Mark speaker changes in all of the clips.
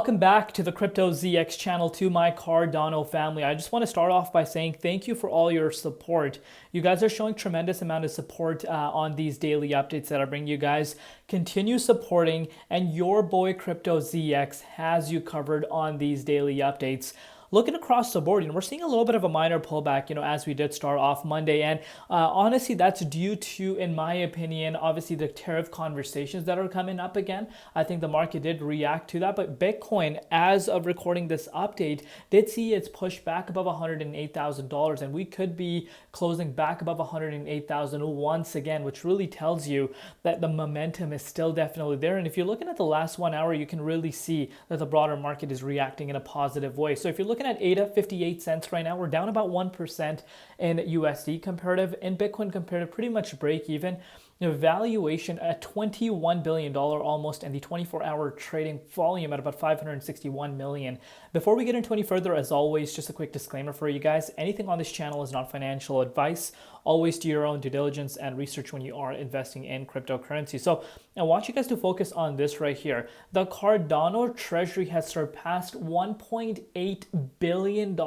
Speaker 1: Welcome back to the Crypto ZX channel, to my Cardano family. I just want to start off by saying thank you for all your support. You guys are showing tremendous amount of support on these daily updates that I bring you guys. Continue supporting, and your boy Crypto ZX has you covered on these daily updates. Looking across the board, we're seeing a little bit of a minor pullback, as we did start off Monday. And honestly, that's due to, in my opinion, obviously the tariff conversations that are coming up again. I think the market did react to that. But Bitcoin, as of recording this update, did see its push back above $108,000. And we could be closing back above $108,000 once again, which really tells you that the momentum is still definitely there. And if you're looking at the last 1 hour, you can really see that the broader market is reacting in a positive way. So if you're looking at ADA, 58 cents right now. We're down about 1% in USD comparative. In Bitcoin comparative, pretty much break even. Valuation at $21 billion almost, and the 24-hour trading volume at about 561 million. Before we get into any further, as always, just a quick disclaimer for you guys. Anything on this channel is not financial advice. Always do your own due diligence and research when you are investing in cryptocurrency. So I want you guys to focus on this right here. The Cardano treasury has surpassed $1.8 billion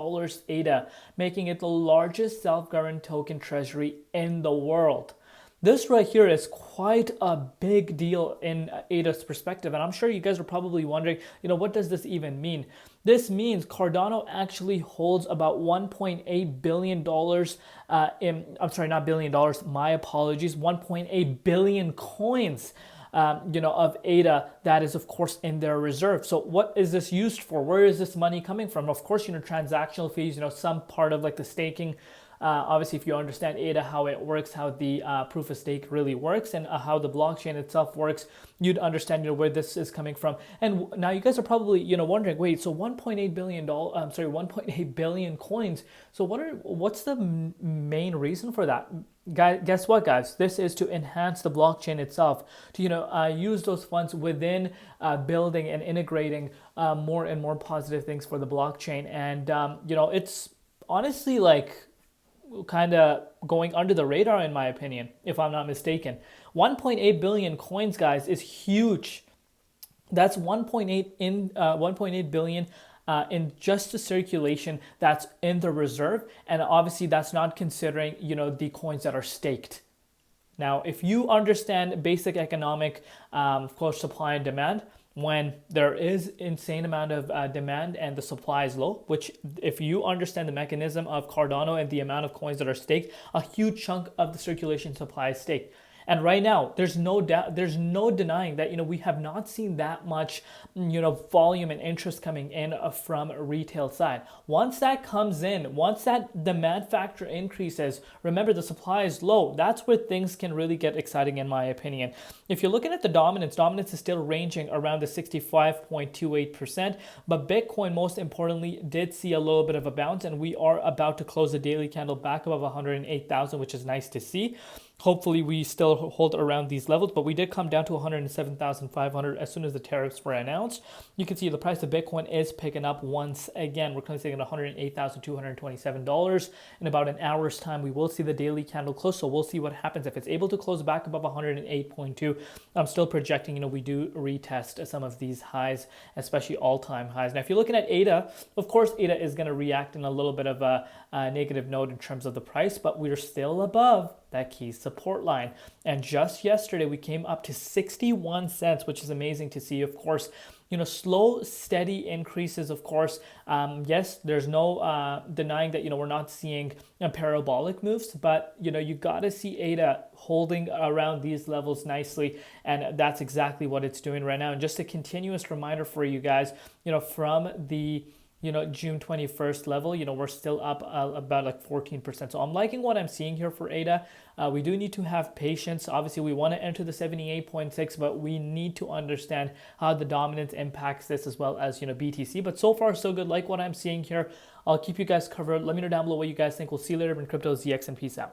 Speaker 1: ADA, making it the largest self-governed token treasury in the world. This right here is quite a big deal in ADA's perspective. And I'm sure you guys are probably wondering, what does this even mean? This means Cardano actually holds about $1.8 billion I'm sorry, not billion dollars, my apologies, 1.8 billion coins of ADA that is, of course, in their reserve. So what is this used for? Where is this money coming from? Of course, transactional fees, some part of like the staking. Obviously, if you understand ADA, how it works, how the proof of stake really works, and how the blockchain itself works, you'd understand where this is coming from. And now you guys are probably wondering, wait, so 1.8 billion dollars, 1.8 billion coins. So what's the main reason for that? Guess what, guys? This is to enhance the blockchain itself, to use those funds within building and integrating more and more positive things for the blockchain. And it's honestly like kind of going under the radar, in my opinion, if I'm not mistaken. 1.8 billion coins, guys, is huge. That's 1.8 billion in just the circulation that's in the reserve, and obviously that's not considering the coins that are staked. Now, if you understand basic economic, of course, supply and demand, when there is insane amount of demand and the supply is low, which if you understand the mechanism of Cardano and the amount of coins that are staked, a huge chunk of the circulation supply is staked. And right now, there's no doubt, there's no denying that we have not seen that much volume and interest coming in from a retail side. Once that comes in, once that demand factor increases, remember the supply is low. That's where things can really get exciting, in my opinion. If you're looking at the dominance is still ranging around the 65.28%, but Bitcoin, most importantly, did see a little bit of a bounce, and we are about to close the daily candle back above 108,000, which is nice to see. Hopefully we still hold around these levels, but we did come down to 107,500 as soon as the tariffs were announced. You can see the price of Bitcoin is picking up once again. We're currently sitting at $108,227. In about an hour's time, we will see the daily candle close, so we'll see what happens. If it's able to close back above 108.2, I'm still projecting, we do retest some of these highs, especially all-time highs. Now, if you're looking at ADA, of course, ADA is going to react in a little bit of a negative note in terms of the price, but we're still above that key support line. And just yesterday, we came up to 61 cents, which is amazing to see. Of course, slow, steady increases, of course. Yes, there's no denying that, we're not seeing parabolic moves, but, you got to see ADA holding around these levels nicely. And that's exactly what it's doing right now. And just a continuous reminder for you guys, from the June 21st level, we're still up about like 14%. So I'm liking what I'm seeing here for ADA. We do need to have patience. Obviously, we want to enter the 78.6, but we need to understand how the dominance impacts this, as well as, BTC. But so far, so good. Like what I'm seeing here. I'll keep you guys covered. Let me know down below what you guys think. We'll see you later in Crypto ZX, and peace out.